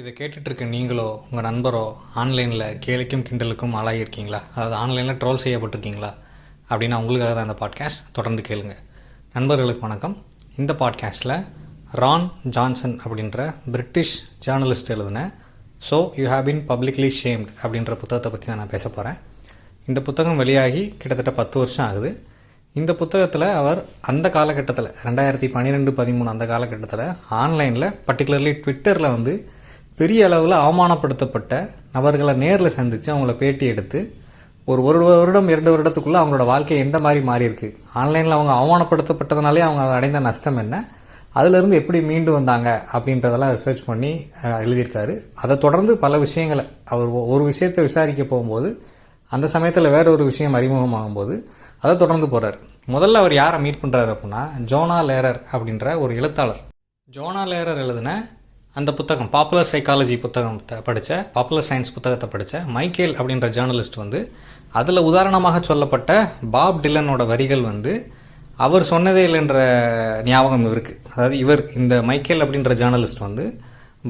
இதை கேட்டுட்ருக்க நீங்களோ உங்கள் நண்பரோ ஆன்லைனில் கேலிக்கும் கிண்டலுக்கும் ஆளாகியிருக்கீங்களா? அதாவது ஆன்லைனில் ட்ரோல் செய்யப்பட்டிருக்கீங்களா? அப்படின்னா உங்களுக்காக தான் இந்த பாட்காஸ்ட். தொடர்ந்து கேளுங்க. நண்பர்களுக்கு வணக்கம். இந்த பாட்காஸ்ட்டில் ரான் ஜான்சன் அப்படின்ற பிரிட்டிஷ் ஜேர்னலிஸ்ட் எழுதின so you have been publicly shamed அப்படின்ற புத்தகத்தை பற்றி தான் நான் பேச போகிறேன். இந்த புத்தகம் வெளியாகி கிட்டத்தட்ட 10 வருஷம் ஆகுது. இந்த புத்தகத்தில் அவர் அந்த காலகட்டத்தில் 2012-13 அந்த காலகட்டத்தில் ஆன்லைனில் பர்டிகுலர்லி ட்விட்டரில் வந்து பெரிய அளவில் அவமானப்படுத்தப்பட்ட நபர்களை நேரில் சந்தித்து அவங்கள பேட்டி எடுத்து ஒரு வருடம் 2 வருடத்துக்குள்ளே அவங்களோட வாழ்க்கை எந்த மாதிரி மாறியிருக்கு, ஆன்லைனில் அவங்க அவமானப்படுத்தப்பட்டதுனாலே அவங்க அடைந்த நஷ்டம் என்ன, அதிலிருந்து எப்படி மீண்டு வந்தாங்க அப்படின்றதெல்லாம் ரிசர்ச் பண்ணி எழுதியிருக்காரு. அதை தொடர்ந்து பல விஷயங்களை அவர் ஒரு விஷயத்தை விசாரிக்க போகும்போது அந்த சமயத்தில் வேற ஒரு விஷயம் அறிமுகமாகும்போது அதை தொடர்ந்து போகிறார். முதல்ல அவர் யாரை மீட் பண்ணுறாரு அப்படின்னா ஜோனா லேரர் அப்படின்ற ஒரு எழுத்தாளர். ஜோனா லேரர் எழுதின அந்த புத்தகம் பாப்புலர் சைக்காலஜி புத்தகத்தை படித்த, பாப்புலர் சயின்ஸ் புத்தகத்தை படித்த மைக்கேல் அப்படின்ற ஜேர்னலிஸ்ட் வந்து அதில் உதாரணமாக சொல்லப்பட்ட பாப் டிலனோட வரிகள் வந்து அவர் சொன்னதே இல்லைன்ற ஞாபகம் இருக்குது. அதாவது இந்த மைக்கேல் அப்படின்ற ஜேர்னலிஸ்ட் வந்து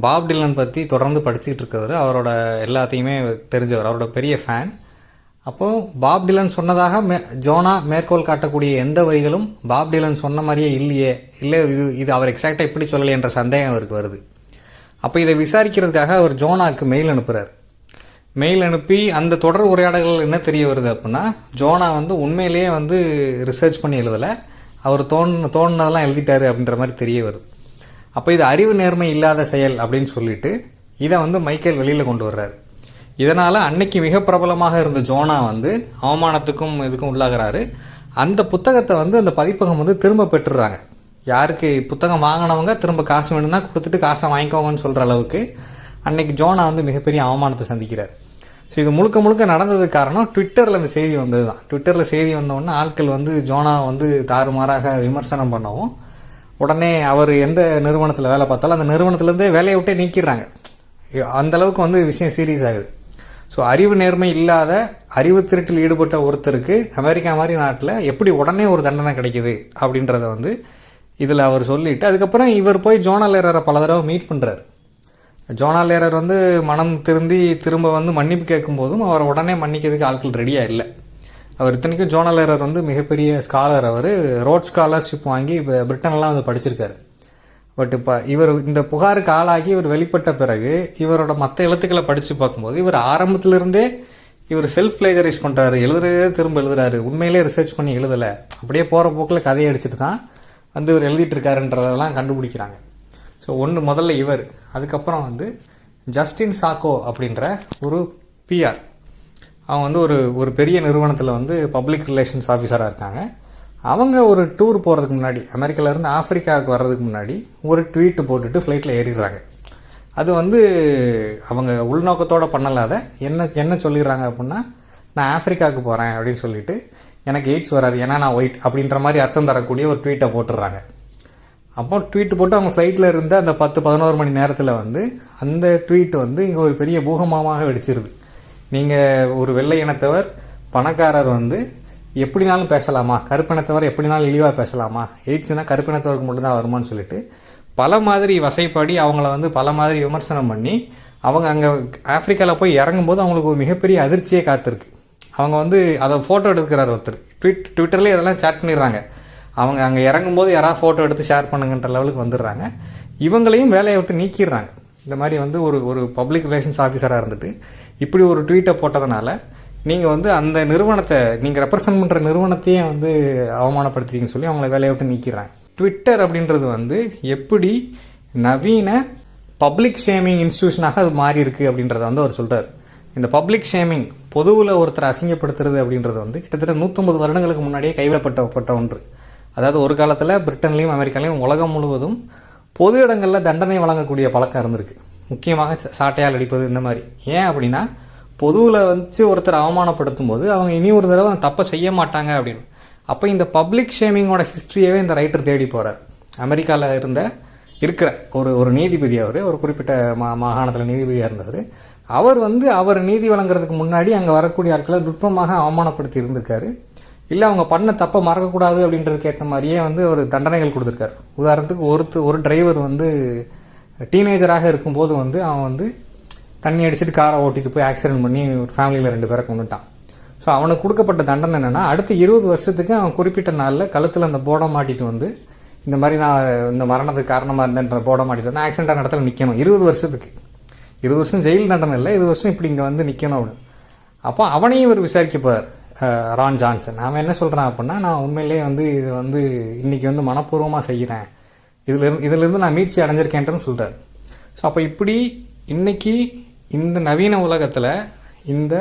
பாப் டிலன் பற்றி தொடர்ந்து படிச்சுக்கிட்டு இருக்கிறவர், அவரோட எல்லாத்தையுமே தெரிஞ்சவர், அவரோட பெரிய ஃபேன். அப்போது பாப் டிலன் சொன்னதாக ஜோனா மேற்கோள் காட்டக்கூடிய எந்த வரிகளும் பாப் டிலன் சொன்ன மாதிரியே இல்லை இது அவர் எக்ஸாக்டாக எப்படி சொல்லலை என்ற சந்தேகம் அவருக்கு வருது. அப்போ இதை விசாரிக்கிறதுக்காக அவர் ஜோனாவுக்கு மெயில் அனுப்புகிறார். மெயில் அனுப்பி அந்த தொடர் உரையாடல்கள் என்ன தெரிய வருது அப்படின்னா ஜோனா வந்து உண்மையிலேயே வந்து ரிசர்ச் பண்ணி எழுதலை, அவர் தோணுனதெல்லாம் எழுதிட்டாரு அப்படின்ற மாதிரி தெரிய வருது. அப்போ இது அறிவு நேர்மை இல்லாத செயல் அப்படின்னு சொல்லிட்டு இதை வந்து மைக்கேல் வெளியில் கொண்டு வர்றாரு. இதனால் அன்னைக்கு மிக பிரபலமாக இருந்த ஜோனா வந்து அவமானத்துக்கும் இதுக்கும் உள்ளாகிறாரு. அந்த புத்தகத்தை வந்து அந்த பதிப்பகம் வந்து திரும்ப பெற்றுறாங்க. யாருக்கு புத்தகம் வாங்கினவங்க திரும்ப காசு வேணும்னா கொடுத்துட்டு காசை வாங்கிக்கோங்கன்னு சொல்கிற அளவுக்கு அன்னைக்கு ஜோனா வந்து மிகப்பெரிய அவமானத்தை சந்திக்கிறார். ஸோ இது முழுக்க நடந்ததுக்கு காரணம் ட்விட்டரில் இந்த செய்தி வந்தது தான். ட்விட்டரில் செய்தி வந்தோடனே ஆட்கள் வந்து ஜோனா வந்து தாறுமாறாக விமர்சனம் பண்ணவும் உடனே அவர் எந்த நிறுவனத்தில் வேலை பார்த்தாலும் அந்த நிறுவனத்துலேருந்தே வேலையை விட்டே நீக்கிடுறாங்க. அந்தளவுக்கு வந்து விஷயம் சீரியஸ் ஆகுது. ஸோ அறிவு நேர்மை இல்லாத அறிவு திருட்டில் ஈடுபட்ட ஒருத்தருக்கு அமெரிக்கா மாதிரி நாட்டில் எப்படி உடனே ஒரு தண்டனை கிடைக்குது அப்படின்றத வந்து இதில் அவர் சொல்லிவிட்டு அதுக்கப்புறம் இவர் போய் ஜோனா லேரரை பல தடவை மீட் பண்ணுறார். ஜோனா லேரர் வந்து மனம் திருந்தி திரும்ப வந்து மன்னிப்பு கேட்கும்போதும் அவரை உடனே மன்னிக்கிறதுக்கு ஆட்கள் ரெடியாக இல்லை. அவர் இத்தனைக்கும் ஜோனா லேரர் வந்து மிகப்பெரிய ஸ்காலர், அவர் ரோட் ஸ்காலர்ஷிப் வாங்கி இப்போ பிரிட்டன்லாம் வந்து படிச்சிருக்காரு. பட் இப்போ இவர் இந்த புகாருக்கு ஆளாகி இவர் வெளிப்பட்ட பிறகு இவரோட மற்ற எழுத்துக்களை படித்து பார்க்கும்போது இவர் ஆரம்பத்திலிருந்தே இவர் செல்ஃப் பிளேஜரைஸ் பண்ணுறாரு, எழுதுறதே திரும்ப எழுதுறாரு, உண்மையிலே ரிசர்ச் பண்ணி எழுதலை, அப்படியே போகிற போக்கில் கதையை அடிச்சுட்டு தான் வந்து இவர் எழுதிட்டுருக்காருன்றதெல்லாம் கண்டுபிடிக்கிறாங்க. ஸோ முதல்ல இவர், அதுக்கப்புறம் வந்து ஜஸ்டின் சாக்கோ அப்படின்ற ஒரு பிஆர், அவங்க வந்து ஒரு பெரிய நிறுவனத்தில் வந்து பப்ளிக் ரிலேஷன்ஸ் ஆஃபீஸராக இருக்காங்க. அவங்க ஒரு டூர் போகிறதுக்கு முன்னாடி அமெரிக்காவிலேருந்து ஆஃப்ரிக்காவுக்கு வர்றதுக்கு முன்னாடி ஒரு ட்வீட்டு போட்டுட்டு ஃப்ளைட்டில் ஏறிடுறாங்க. அது வந்து அவங்க உள்நோக்கத்தோடு பண்ணலாத என்ன சொல்லிடுறாங்க அப்படின்னா நான் ஆஃப்ரிக்காவுக்கு போகிறேன் அப்படின்னு சொல்லிட்டு எனக்கு எய்ட்ஸ் வராது ஏன்னா நான் ஒயிட் அப்படின்ற மாதிரி அர்த்தம் தரக்கூடிய ஒரு ட்வீட்டை போட்டுடுறாங்க. அப்போ ட்வீட் போட்டு அவங்க ஃப்ளைட்டில் இருந்த அந்த 10-11 மணி நேரத்தில் வந்து அந்த ட்வீட் வந்து இங்கே ஒரு பெரிய பூகம்பமாக வெடிச்சிருது. நீங்கள் ஒரு வெள்ளை இனத்தவர் பணக்காரர் வந்து எப்படினாலும் பேசலாமா, கருப்பினத்தவர் எப்படினாலும் இழிவாக பேசலாமா, எய்ட்ஸ்னால் கருப்பினத்தவருக்கு மட்டும்தான் வருமானு சொல்லிட்டு பல மாதிரி வசைப்பாடி அவங்கள வந்து பல மாதிரி விமர்சனம் பண்ணி அவங்க அங்கே ஆஃப்ரிக்காவில் போய் இறங்கும்போது அவங்களுக்கு ஒரு மிகப்பெரிய அதிர்ச்சியே காத்திருக்கு. அவங்க வந்து அதை ஃபோட்டோ எடுக்கிறார் ஒருத்தர், ட்விட்டர்லேயே அதெல்லாம் சேட் பண்ணிடுறாங்க. அவங்க அங்கே இறங்கும்போது யாராவது ஃபோட்டோ எடுத்து ஷேர் பண்ணுங்கன்ற லெவலுக்கு வந்துடுறாங்க. இவங்களையும் வேலையை விட்டு நீக்கிடுறாங்க. இந்த மாதிரி வந்து ஒரு பப்ளிக் ரிலேஷன்ஸ் ஆஃபீஸராக இருந்துட்டு இப்படி ஒரு ட்வீட்டை போட்டதுனால நீங்கள் வந்து அந்த நிறுவனத்தை நீங்கள் ரெப்ரசன்ட் பண்ணுற நிறுவனத்தையே வந்து அவமானப்படுத்துறீங்கன்னு சொல்லி அவங்கள வேலையை விட்டு நீக்கிடுறாங்க. ட்விட்டர் அப்படின்றது வந்து எப்படி நவீன பப்ளிக் ஷேமிங் இன்ஸ்டியூஷனாக அது மாறி இருக்குது அப்படின்றத வந்து அவர் சொல்கிறார். இந்த பப்ளிக் ஷேமிங், பொதுவில் ஒருத்தரை அசிங்கப்படுத்துறது அப்படின்றது வந்து கிட்டத்தட்ட 150 வருடங்களுக்கு முன்னாடியே கைவிடப்பட்ட ஒன்று. அதாவது ஒரு காலத்தில் பிரிட்டன்லேயும் அமெரிக்காலையும் உலகம் முழுவதும் பொது இடங்களில் தண்டனை வழங்கக்கூடிய பழக்கம் இருந்திருக்கு. முக்கியமாக சாட்டையால் அடிப்பது இந்த மாதிரி. ஏன் அப்படின்னா பொதுவில் வச்சு ஒருத்தரை அவமானப்படுத்தும் போது அவங்க இனி ஒரு தடவை தப்பை செய்ய மாட்டாங்க அப்படின்னு. அப்போ இந்த பப்ளிக் ஷேமிங்கோட ஹிஸ்ட்ரியவே இந்த ரைட்டர் தேடி போகிறார். அமெரிக்காவில் இருக்கிற ஒரு நீதிபதி, அவர் ஒரு குறிப்பிட்ட மாகாணத்தில் நீதிபதியாக இருந்தவர். அவர் நீதி வழங்குறதுக்கு முன்னாடி அங்கே வரக்கூடிய ஆட்களை நுட்பமாக அவமானப்படுத்தி இருந்திருக்காரு. இல்லை அவங்க பண்ண தப்பை மறக்கக்கூடாது அப்படின்றதுக்கு ஏற்ற மாதிரியே வந்து ஒரு தண்டனைகள் கொடுத்துருக்காரு. உதாரணத்துக்கு ஒரு டிரைவர் வந்து டீனேஜராக இருக்கும்போது வந்து அவன் வந்து தண்ணி அடிச்சுட்டு காரை ஓட்டிட்டு போய் ஆக்சிடென்ட் பண்ணி ஒரு ஃபேமிலியில் 2 பேரை கொண்டுட்டான். ஸோ அவனுக்கு கொடுக்கப்பட்ட தண்டனை என்னென்னா, அடுத்த 20 வருஷத்துக்கு அவன் குறிப்பிட்ட நாளில் கழுத்தில் அந்த போர்டை மாட்டிட்டு வந்து இந்த மாதிரி நான் இந்த மரணத்துக்கு காரணமாக இருந்தேன்ற போர்டை மாட்டிட்டு வந்து ஆக்சிடென்டான இடத்துல நிற்கணும் 20 வருஷத்துக்கு. 20 வருஷம் ஜெயில் தண்டனை இல்லை, 20 வருஷம் இப்படி இங்கே வந்து நிற்கணும் அப்படின்னு. அப்போ அவனையும் இவர் விசாரிக்க போகிறார் ரான் ஜான்சன். அவன் என்ன சொல்கிறான் அப்படின்னா, நான் உண்மையிலேயே வந்து இதை வந்து இன்றைக்கி வந்து மனப்பூர்வமாக செய்கிறேன், இதிலிருந்து நான் மீட்சி அடைஞ்சிருக்கேன்ட்டுன்னு சொல்கிறார். ஸோ அப்போ இப்படி இன்றைக்கி இந்த நவீன உலகத்தில் இந்த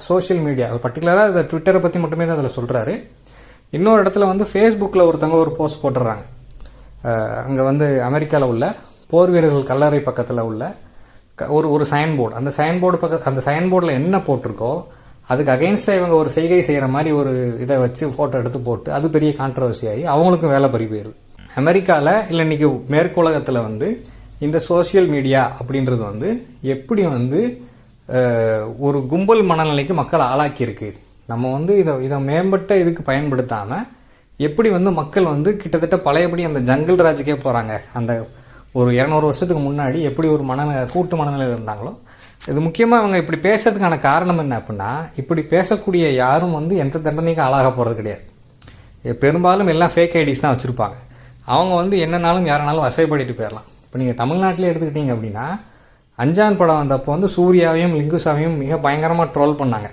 சோஷியல் மீடியா, பர்டிகுலராக இந்த ட்விட்டரை பற்றி மட்டுமே தான் அதில் சொல்கிறாரு. இன்னொரு இடத்துல வந்து ஃபேஸ்புக்கில் ஒருத்தவங்க ஒரு போஸ்ட் போட்டுடுறாங்க. அங்கே வந்து அமெரிக்காவில் உள்ள போர் வீரர்கள் கல்லறை பக்கத்தில் உள்ள ஒரு சைன் போர்டு. அந்த சைன் போர்டில் என்ன போட்டிருக்கோ அதுக்கு அகெயின்ஸ்டாக இவங்க ஒரு செய்கை செய்கிற மாதிரி ஒரு இதை வச்சு ஃபோட்டோ எடுத்து போட்டு அது பெரிய கான்ட்ரவர்சி ஆகி அவங்களுக்கும் வேலை பறி போயிடுது. அமெரிக்காவில் இல்லை இன்றைக்கி மேற்கு உலகத்தில் வந்து இந்த சோஷியல் மீடியா அப்படின்றது வந்து எப்படி வந்து ஒரு கும்பல் மனநிலைக்கு மக்கள் ஆளாக்கியிருக்கு. நம்ம வந்து இதை மேம்பட்ட இதுக்கு பயன்படுத்தாமல் எப்படி வந்து மக்கள் வந்து கிட்டத்தட்ட பழையபடி அந்த ஜங்கிள் ராஜுக்கே போகிறாங்க. அந்த ஒரு 200 வருஷத்துக்கு முன்னாடி எப்படி ஒரு கூட்டு மனநிலையில் இருந்தாங்களோ. இது முக்கியமாக அவங்க இப்படி பேசுறதுக்கான காரணம் என்ன அப்படின்னா, இப்படி பேசக்கூடிய யாரும் வந்து எந்த தண்டனைக்கும் ஆளாக போகிறது கிடையாது. பெரும்பாலும் எல்லாம் ஃபேக் ஐடிஸ் தான் வச்சுருப்பாங்க. அவங்க வந்து என்னன்னாலும் யாருனாலும் வசைப்படுத்திட்டு போயிடலாம். இப்போ நீங்கள் தமிழ்நாட்டிலே எடுத்துக்கிட்டீங்க அப்படின்னா, அஞ்சான் படம் வந்தப்போ வந்து சூர்யாவையும் லிங்குசாவையும் மிக பயங்கரமாக ட்ரோல் பண்ணாங்க.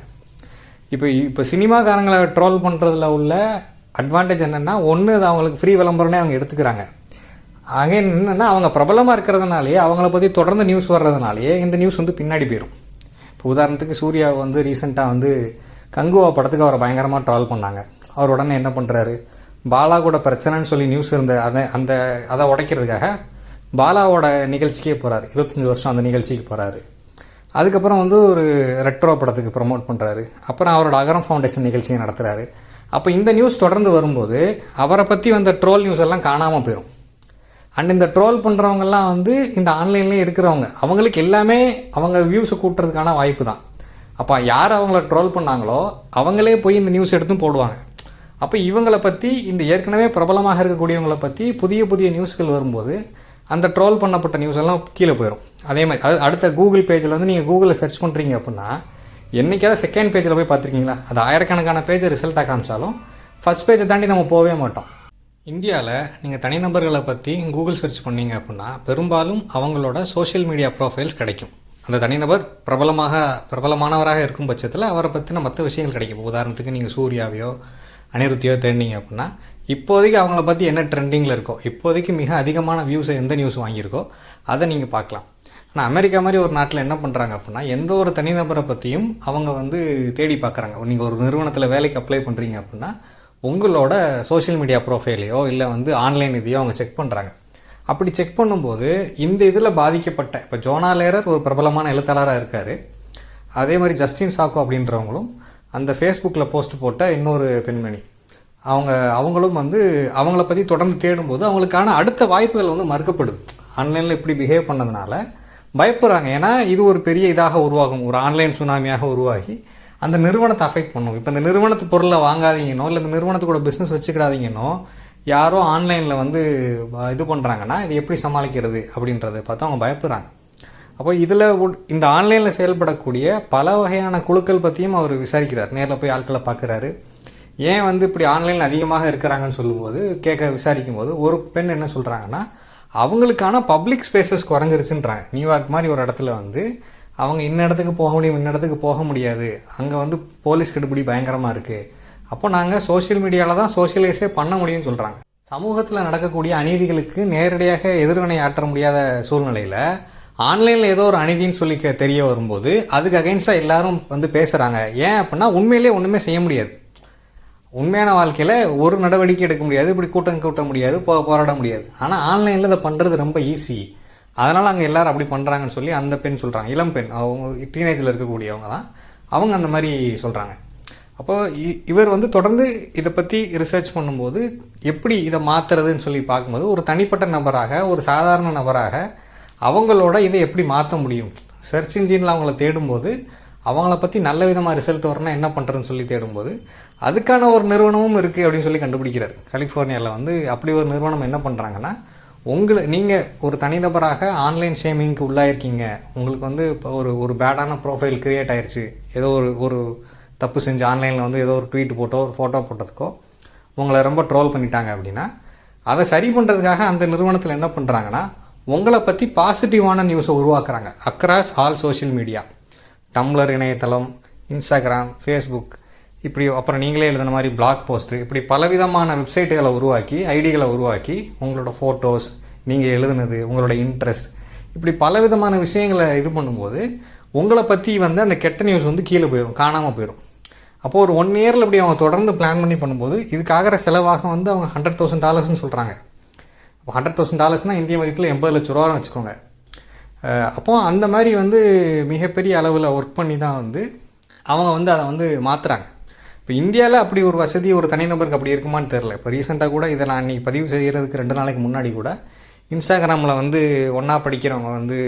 இப்போ சினிமாக்காரங்களை ட்ரோல் பண்ணுறதுல உள்ள அட்வான்டேஜ் என்னென்னா, ஒன்று அது அவங்களுக்கு ஃப்ரீ விளம்பரம்னே அவங்க எடுத்துக்கிறாங்க. அங்கே என்னென்னா, அவங்க பிரபலமாக இருக்கிறதுனாலே அவங்கள பற்றி தொடர்ந்து நியூஸ் வர்றதுனாலேயே இந்த நியூஸ் வந்து பின்னாடி போயிடும். இப்போ உதாரணத்துக்கு சூர்யா வந்து ரீசெண்டாக வந்து கங்குவா படத்துக்கு அவரை பயங்கரமாக ட்ரால் பண்ணாங்க. அவர் உடனே என்ன பண்ணுறாரு, பாலா கூட பிரச்சனைன்னு சொல்லி நியூஸ் இருந்த அதை உடைக்கிறதுக்காக பாலாவோட நிகழ்ச்சிக்கே போகிறாரு. 25 வருஷம் அந்த நிகழ்ச்சிக்கு போகிறாரு. அதுக்கப்புறம் வந்து ஒரு ரெட்ரோ படத்துக்கு ப்ரமோட் பண்ணுறாரு. அப்புறம் அவரோட அகரம் ஃபவுண்டேஷன் நிகழ்ச்சியை நடத்துகிறாரு. அப்போ இந்த நியூஸ் தொடர்ந்து வரும்போது அவரை பற்றி வந்த ட்ரோல் நியூஸ் எல்லாம் காணாமல் போயிடும். அண்ட் இந்த ட்ரோல் பண்ணுறவங்கெல்லாம் வந்து இந்த ஆன்லைன்லேயே இருக்கிறவங்க, அவங்களுக்கு எல்லாமே அவங்க வியூஸை கூட்டுறதுக்கான வாய்ப்பு தான். அப்போ யார் அவங்கள ட்ரோல் பண்ணாங்களோ அவங்களே போய் இந்த நியூஸ் எடுத்தும் போடுவாங்க. அப்போ இவங்களை பற்றி, இந்த ஏற்கனவே பிரபலமாக இருக்கக்கூடியவங்களை பற்றி புதிய புதிய நியூஸ்கள் வரும்போது அந்த ட்ரோல் பண்ணப்பட்ட நியூஸ் எல்லாம் கீழே போயிடும். அதே மாதிரி அடுத்த கூகுள் பேஜில் வந்து நீங்கள் கூகுளில் சர்ச் பண்ணுறீங்க அப்படின்னா, என்றைக்காவது செகண்ட் பேஜில் போய் பார்த்துருக்கீங்களா? அது ஆயிரக்கணக்கான பேஜ் ரிசல்ட்டாக காமிச்சாலும் ஃபஸ்ட் பேஜை தாண்டி நம்ம போகவே மாட்டோம். இந்தியாவில் நீங்கள் தனிநபர்களை பற்றி கூகுள் சர்ச் பண்ணீங்க அப்படின்னா பெரும்பாலும் அவங்களோட சோஷியல் மீடியா ப்ரொஃபைல்ஸ் கிடைக்கும். அந்த தனிநபர் பிரபலமானவராக இருக்கும் பட்சத்தில் அவரை பற்றின மற்ற விஷயங்கள் கிடைக்கும். உதாரணத்துக்கு நீங்கள் சூர்யாவையோ அனிருத்தியோ தேடினீங்க அப்படின்னா இப்போதைக்கு அவங்கள பற்றி என்ன ட்ரெண்டிங்கில் இருக்கோ, இப்போதைக்கு மிக அதிகமான வியூஸை எந்த நியூஸ் வாங்கியிருக்கோ அதை நீங்கள் பார்க்கலாம். ஆனால் அமெரிக்கா மாதிரி ஒரு நாட்டில் என்ன பண்ணுறாங்க அப்படின்னா, எந்த ஒரு தனிநபரை பற்றியும் அவங்க வந்து தேடி பார்க்குறாங்க. நீங்கள் ஒரு நிறுவனத்தில் வேலைக்கு அப்ளை பண்ணுறீங்க அப்படின்னா உங்களோட சோஷியல் மீடியா ப்ரொஃபைலையோ இல்லை வந்து ஆன்லைன் இதையோ அவங்க செக் பண்ணுறாங்க. அப்படி செக் பண்ணும்போது இந்த இதில் பாதிக்கப்பட்ட, இப்போ ஜோனா லேரர் ஒரு பிரபலமான எழுத்தாளராக இருக்கார். அதே மாதிரி ஜஸ்டின் சாக்கோ அப்படின்றவங்களும் அந்த ஃபேஸ்புக்கில் போஸ்ட் போட்ட இன்னொரு பெண்மணி, அவங்களும் வந்து அவங்கள பற்றி தொடர்ந்து தேடும்போது அவங்களுக்கான அடுத்த வாய்ப்புகள் வந்து மறுக்கப்படுது. ஆன்லைனில் இப்படி பிஹேவ் பண்ணதுனால பயப்படுறாங்க. ஏன்னா இது ஒரு பெரிய இதாக உருவாகும், ஒரு ஆன்லைன் சுனாமியாக உருவாகி அந்த நிறுவனத்தை அஃபெக்ட் பண்ணும். இப்போ இந்த நிறுவனத்து பொருளை வாங்காதீங்கன்னோ இல்லை இந்த நிறுவனத்துக்கூட பிஸ்னஸ் வச்சுக்கிடாதீங்கன்னோ யாரோ ஆன்லைனில் வந்து இது பண்ணுறாங்கன்னா இது எப்படி சமாளிக்கிறது அப்படின்றத பார்த்து அவங்க பயப்படுறாங்க. அப்போ இதில் இந்த ஆன்லைனில் செயல்படக்கூடிய பல வகையான குழுக்கள் பற்றியும் அவர் விசாரிக்கிறார். நேரில் போய் ஆட்களை பார்க்குறாரு. ஏன் வந்து இப்படி ஆன்லைனில் அதிகமாக இருக்கிறாங்கன்னு சொல்லும்போது விசாரிக்கும் போது ஒரு பெண் என்ன சொல்கிறாங்கன்னா, அவங்களுக்கான பப்ளிக் ஸ்பேசஸ் குறைஞ்சிருச்சுன்றாங்க. நியூயார்க் மாதிரி ஒரு இடத்துல வந்து அவங்க இன்ன இடத்துக்கு போக முடியும், இன்ன இடத்துக்கு போக முடியாது, அங்கே வந்து போலீஸ் கெடுபிடி பயங்கரமாக இருக்குது. அப்போ நாங்கள் சோஷியல் மீடியாவில் தான் சோஷியலைஸே பண்ண முடியும்னு சொல்கிறாங்க. சமூகத்தில் நடக்கக்கூடிய அநீதிகளுக்கு நேரடியாக எதிர்வினை ஆற்ற முடியாத சூழ்நிலையில் ஆன்லைனில் ஏதோ ஒரு அநீதின்னு சொல்லி தெரிய வரும்போது அதுக்கு அகைன்ஸ்டாக எல்லாரும் வந்து பேசுகிறாங்க. ஏன் அப்படின்னா உண்மையிலே ஒன்றுமே செய்ய முடியாது. உண்மையான வாழ்க்கையில் ஒரு நடவடிக்கை எடுக்க முடியாது, இப்படி கூட்ட முடியாது, போராட முடியாது. ஆனால் ஆன்லைனில் இதை பண்ணுறது ரொம்ப ஈஸி, அதனால் அங்கே எல்லோரும் அப்படி பண்ணுறாங்கன்னு சொல்லி அந்த பெண் சொல்கிறாங்க. இளம் பெண், அவங்க டீனேஜில் இருக்கக்கூடியவங்க தான், அவங்க அந்த மாதிரி சொல்கிறாங்க. அப்போது இவர் வந்து தொடர்ந்து இதை பற்றி ரிசர்ச் பண்ணும்போது எப்படி இதை மாற்றுறதுன்னு சொல்லி பார்க்கும்போது ஒரு தனிப்பட்ட நபராக, ஒரு சாதாரண நபராக அவங்களோட இதை எப்படி மாற்ற முடியும், சர்ச் இன்ஜினில் அவங்கள தேடும்போது அவங்கள பற்றி நல்ல விதமாக ரிசல்ட் வரணும்னா என்ன பண்ணுறதுன்னு சொல்லி தேடும்போது அதுக்கான ஒரு நிறுவனமும் இருக்குது அப்படின்னு சொல்லி கண்டுபிடிக்கிறார். கலிஃபோர்னியாவில் வந்து அப்படி ஒரு நிறுவனம் என்ன பண்ணுறாங்கன்னா, நீங்கள் ஒரு தனிநபராக ஆன்லைன் ஷேமிங்க்கு உள்ளாயிருக்கீங்க, உங்களுக்கு வந்து இப்போ ஒரு பேடான ப்ரொஃபைல் க்ரியேட் ஆயிடுச்சு, ஏதோ ஒரு தப்பு செஞ்சு ஆன்லைனில் வந்து ஏதோ ஒரு ட்வீட் போட்டோ ஒரு ஃபோட்டோ போட்டதுக்கோ உங்களை ரொம்ப ட்ரோல் பண்ணிட்டாங்க அப்படின்னா, அதை சரி பண்ணுறதுக்காக அந்த நிறுவனத்தில் என்ன பண்ணுறாங்கன்னா, உங்களை பற்றி பாசிட்டிவான நியூஸை உருவாக்குறாங்க. Across all social media, tumbler இணையதளம், இன்ஸ்டாகிராம், ஃபேஸ்புக், இப்படி அப்புறம் நீங்களே எழுதின மாதிரி பிளாக் போஸ்ட்டு, இப்படி பலவிதமான வெப்சைட்டுகளை உருவாக்கி, ஐடிகளை உருவாக்கி, உங்களோட ஃபோட்டோஸ், நீங்கள் எழுதுனது, உங்களோட இன்ட்ரெஸ்ட், இப்படி பலவிதமான விஷயங்களை இது பண்ணும்போது உங்களை பற்றி வந்து அந்த கெட்ட நியூஸ் வந்து கீழே போயிடும், காணாமல் போயிடும். அப்போது ஒரு 1 இயரில் இப்படி அவங்க தொடர்ந்து பிளான் பண்ணி பண்ணும்போது இதுக்காகிற செலவாக வந்து அவங்க $100,000 சொல்கிறாங்க. அப்போ $100,000 இந்திய மதிப்பில் 80 லட்ச ரூபான்னு வச்சுக்கோங்க. அப்போது அந்த மாதிரி வந்து மிகப்பெரிய அளவில் ஒர்க் பண்ணி தான் வந்து அவங்க வந்து அதை வந்து மாற்றுறாங்க. இப்போ இந்தியாவில் அப்படி ஒரு வசதி ஒரு தனிநபருக்கு அப்படி இருக்குமான்னு தெரில. இப்போ ரீசெண்டாக கூட இதை நான் அன்றைக்கி பதிவு செய்கிறதுக்கு 2 நாளைக்கு முன்னாடி கூட இன்ஸ்டாகிராமில் வந்து ஒன்றா படிக்கிறவங்க வந்து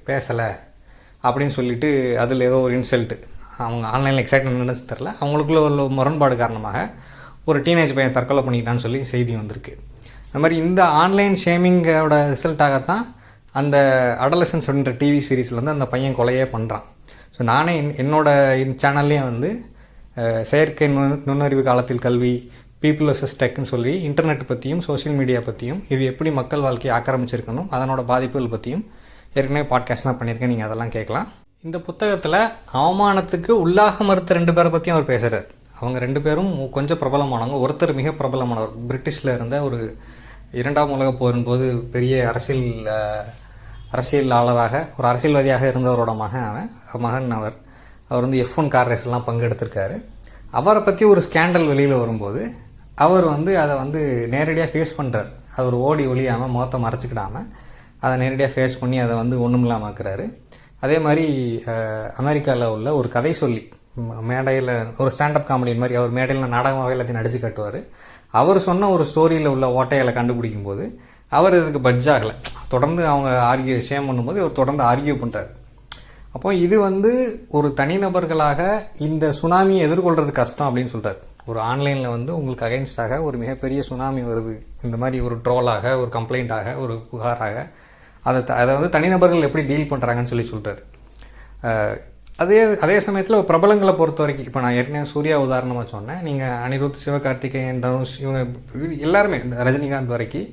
பேசலை அப்படின்னு சொல்லிட்டு அதில் ஏதோ ஒரு இன்சல்ட்டு, அவங்க ஆன்லைனில் எக்ஸாக்டாக என்னன்னு தெரில, அவங்களுக்குள்ள ஒரு முரண்பாடு காரணமாக ஒரு டீனேஜ் பையன் தற்கொலை பண்ணிக்கிட்டான்னு சொல்லி செய்தி வந்திருக்கு. அந்த மாதிரி இந்த ஆன்லைன் ஷேமிங்கோட ரிசல்ட்டாகத்தான் அந்த அடலசன்ஸ் அப்படின்ற டிவி சீரீஸில் வந்து அந்த பையன் கொலையே பண்ணுறான். ஸோ நானே என்னோடய சேனல்லையும் வந்து செயற்கை நுண்ணறிவு காலத்தில் கல்வி, பீப்புள் வர்சஸ் டெக்னு சொல்லி இன்டர்நெட் பற்றியும் சோஷியல் மீடியா பற்றியும் இது எப்படி மக்கள் வாழ்க்கையை ஆக்கிரமிச்சிருக்கணும் அதனோட பாதிப்புகள் பற்றியும் ஏற்கனவே பாட்காஸ்ட்லாம் பண்ணியிருக்கேன், நீங்கள் அதெல்லாம் கேட்கலாம். இந்த புத்தகத்தில் அவமானத்துக்கு உள்ளாக மறுத்த 2 பேரை பற்றியும் அவர் பேசுகிறார். அவங்க 2 பேரும் கொஞ்சம் பிரபலமானவங்க. ஒருத்தர் மிக பிரபலமானவர், பிரிட்டிஷில் இருந்த ஒரு 2ஆம் உலகப் போரின் போது பெரிய அரசியலாளராக ஒரு அரசியல்வாதியாக இருந்தவரோட மகன் அவர் வந்து F1 கார் ரேஸ்லாம் பங்கெடுத்திருக்காரு. அவரை பற்றி ஒரு ஸ்கேண்டல் வெளியில் வரும்போது அவர் வந்து அதை வந்து நேரடியாக ஃபேஸ் பண்ணுறார். அவர் ஓடி ஒழியாமல் முகத்தை மறைச்சிக்கிடாமல் அதை நேரடியாக ஃபேஸ் பண்ணி அதை வந்து ஒன்றும் இல்லாமல் இருக்கிறாரு. அதே மாதிரி அமெரிக்காவில் உள்ள ஒரு கதை சொல்லி மேடையில் ஒரு ஸ்டாண்டப் காமெடி மாதிரி அவர் மேடையில் நாடகமாக எல்லாத்தையும் நடிச்சு காட்டுவார். அவர் சொன்ன ஒரு ஸ்டோரியில் உள்ள ஓட்டைகளை கண்டுபிடிக்கும் போது அவர் இதுக்கு பட்ஜ் ஆகலை. தொடர்ந்து அவங்க ஷேம் பண்ணும்போது அவர் தொடர்ந்து ஆர்கியூ பண்ணுறாரு. அப்போ இது வந்து ஒரு தனிநபர்களாக இந்த சுனாமியை எதிர்கொள்கிறது கஷ்டம் அப்படின்னு சொல்கிறார். ஒரு ஆன்லைனில் வந்து உங்களுக்கு அகைன்ஸ்டாக ஒரு மிகப்பெரிய சுனாமி வருது, இந்த மாதிரி ஒரு ட்ரோலாக, ஒரு கம்ப்ளைண்ட்டாக, ஒரு புகாராக, அதை வந்து தனிநபர்கள் எப்படி டீல் பண்ணுறாங்கன்னு சொல்கிறார். அதே சமயத்தில் பிரபலங்களை பொறுத்த வரைக்கும் இப்போ நான் ஏற்கனவே சூர்யா உதாரணமாக சொன்னேன். நீங்கள் அனிருத், சிவகார்த்திகேயன், தனுஷ், இவங்க எல்லாருமே, இந்த ரஜினிகாந்த் வரைக்கும்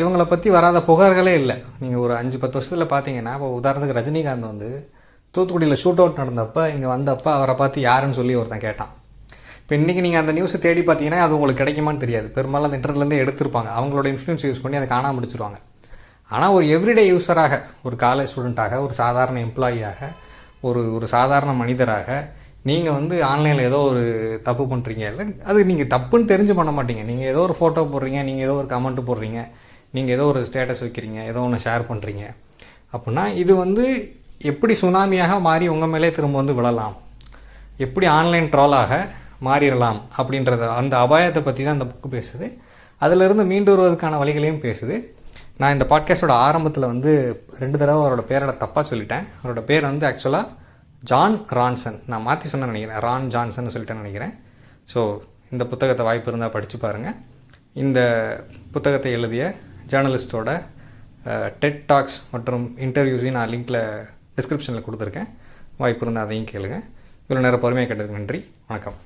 இவங்களை பற்றி வராத புகார்களே இல்லை. நீங்கள் ஒரு 5-10 வருஷத்தில் பார்த்தீங்கன்னா, இப்போ உதாரணத்துக்கு ரஜினிகாந்த் வந்து தூத்துக்குடியில் ஷூட் அவுட் நடந்தப்போ இங்கே வந்தப்போ அவரை பார்த்து யாருன்னு சொல்லி ஒருத்தன் கேட்டான். இப்போ இன்றைக்கி நீங்கள் அந்த நியூஸை தேடி பார்த்தீங்கன்னா அது உங்களுக்கு கிடைக்குமான்னு தெரியாது. பெரும்பாலும் அந்த இன்டர்நெட்லேருந்தே எடுத்திருப்பாங்க, அவங்களோட இன்ஃப்ளூயன்ஸ் யூஸ் பண்ணி அதை காணாமல் முடிச்சிருவாங்க. ஆனால் ஒரு எவ்ரிடே யூஸராக, ஒரு காலேஜ் ஸ்டூடெண்ட்டாக, ஒரு சாதாரண எம்ப்ளாயியாக, ஒரு சாதாரண மனிதராக நீங்கள் வந்து ஆன்லைனில் ஏதோ ஒரு தப்பு பண்ணுறீங்க, இல்லை அது நீங்கள் தப்புன்னு தெரிஞ்சு பண்ண மாட்டீங்க. நீங்கள் ஏதோ ஒரு ஃபோட்டோ போடுறீங்க, நீங்கள் ஏதோ ஒரு கமெண்ட் போடுறீங்க, நீங்கள் ஏதோ ஒரு ஸ்டேட்டஸ் வைக்கிறீங்க, ஏதோ ஒன்று ஷேர் பண்ணுறீங்க அப்படின்னா இது வந்து எப்படி சுனாமியாக மாறி உங்கள் மேலே திரும்ப வந்து விழலாம், எப்படி ஆன்லைன் ட்ரோலாக மாறிடலாம் அப்படின்றத அந்த அபாயத்தை பற்றி தான் இந்த புக்கு பேசுது. அதிலிருந்து மீண்டு வருவதற்கான வழிகளையும் பேசுது. நான் இந்த பாட்காஸ்டோட ஆரம்பத்தில் வந்து 2 தடவை அவரோட பேரோட தப்பாக சொல்லிட்டேன். அவரோட பேர் வந்து ஆக்சுவலாக ஜான் ரான்சன், நான் மாற்றி சொன்னேன்னு நினைக்கிறேன், ரான் ஜான்சன் சொல்லிட்டேன்னு நினைக்கிறேன். ஸோ இந்த புத்தகத்தை வாய்ப்பு இருந்தால் படித்து பாருங்கள். இந்த புத்தகத்தை எழுதிய ஜேர்னலிஸ்ட்டோட டெட் டாக்ஸ் மற்றும் இன்டர்வியூஸையும் நான் லிங்க்கில் டிஸ்கிரிப்ஷனில் கொடுத்துருக்கேன். வாய்ப்பு இருந்தால் அதையும் கேளுங்க. இவ்வளோ நேரம் பொறுமையாக கேட்டதுக்கு நன்றி. வணக்கம்.